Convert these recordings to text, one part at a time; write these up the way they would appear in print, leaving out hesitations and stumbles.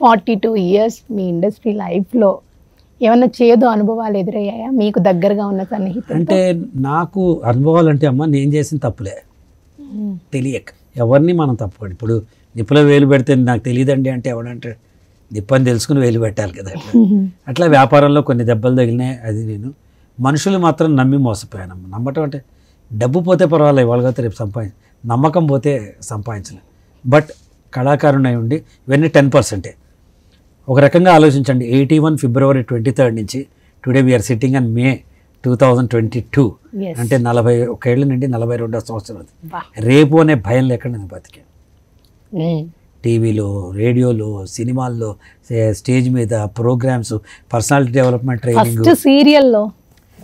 42 years మీ industry లైఫ్లో ఏమన్నా చేదు అనుభవాలు ఎదురయ్యాయా మీకు దగ్గరగా ఉన్న సన్నిహితులు? అంటే నాకు అనుభవాలు అంటే అమ్మ నేను చేసిన తప్పులే తెలియక ఎవరిని మనం తప్పుకోండి. ఇప్పుడు నిప్పులో వేలు పెడితే నాకు తెలియదండి అంటే ఎవడంటే నిప్పని తెలుసుకుని వేలు పెట్టాలి కదా. అట్లా వ్యాపారంలో కొన్ని దెబ్బలు తగిలినాయి. అది నేను మనుషులు మాత్రం నమ్మి మోసపోయానమ్మ. నమ్మటం అంటే డబ్బు పోతే పర్వాలేదు, వాళ్ళకైతే రేపు నమ్మకం పోతే సంపాదించలేదు. బట్ కళాకారుని ఉండి ఇవన్నీ 10%. ఒక రకంగా ఆలోచించండి. 81 February 23 నుంచి today we're sitting on May 2022. అంటే 41 ఏళ్ళ నుండి 42వ సంవత్సరం. రేపు అనే భయం లేకుండా నేను బతికాను. టీవీలో, రేడియోలో, సినిమాల్లో, స్టేజ్ మీద programmes, personality development training.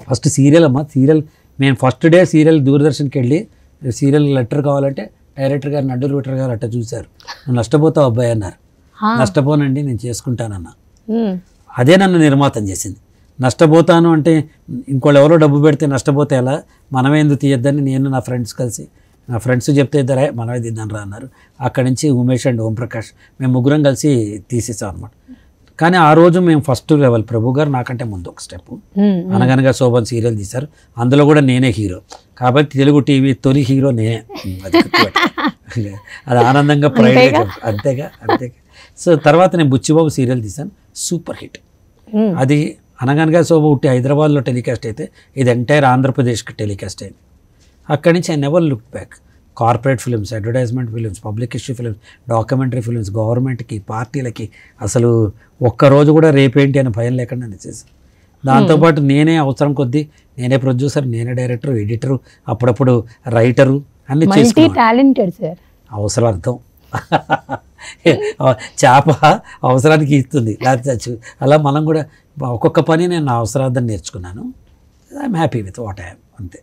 First serial అమ్మ. సీరియల్ మేము ఫస్ట్ డే సీరియల్ దూరదర్శన్కి వెళ్ళి సీరియల్ లెటర్ కావాలంటే డైరెక్టర్ గారు, నడ్డు రూటర్ గారు అట్లా చూశారు. నువ్వు నష్టపోతావు అబ్బాయి అన్నారు. నష్టపోనండి, నేను చేసుకుంటానన్నా. అదే నన్ను నిర్మాతం చేసింది. నష్టపోతాను అంటే ఇంకోళ్ళు ఎవరో డబ్బు పెడితే నష్టపోతే ఎలా, మనమే ఎందుకు తీయద్దని నేను నా ఫ్రెండ్స్ కలిసి, నా ఫ్రెండ్స్ చెప్తే ఇద్దరే మనమే తిద్దాం రా అన్నారు. అక్కడి నుంచి ఉమేష్ అండ్ ఓంప్రకాష్ మేము ముగ్గురం కలిసి తీసేసాం అనమాట. కానీ ఆ రోజు మేము ఫస్ట్ లెవెల్, ప్రభు గారు నాకంటే ముందు ఒక స్టెప్. అనగనగా శోభన్ సీరియల్ తీశారు, అందులో కూడా నేనే హీరో. కాబట్టి తెలుగు టీవీ తొలి హీరో నేనే. అది ఆనందంగా ప్రైవేట్. అంతేగా. సో తర్వాత నేను బుచ్చిబాబు సీరియల్ తీశాను, సూపర్ హిట్. అది అనగనగా శోభ ఉట్టి హైదరాబాద్లో టెలికాస్ట్ అయితే ఇది ఎంటైర్ ఆంధ్రప్రదేశ్కి టెలికాస్ట్ అయింది. అక్కడి నుంచి I never look back. Corporate films, advertisement films, public issue films, documentary films, గవర్నమెంట్కి, పార్టీలకి అసలు ఒక్కరోజు కూడా రేపేంటి అని భయం లేకుండా చేశాను. దాంతోపాటు నేనే అవసరం కొద్దీ నేనే ప్రొడ్యూసర్, నేనే డైరెక్టర్, ఎడిటరు, అప్పుడప్పుడు రైటరు అన్ని చేసుకున్నాను. అవసరార్థం చేప అవసరానికి ఇస్తుంది, లేకపోతే అలా మనం కూడా ఒక్కొక్క పని నేను నా అవసరార్థం నేర్చుకున్నాను. I'm happy with what I am. అంతే.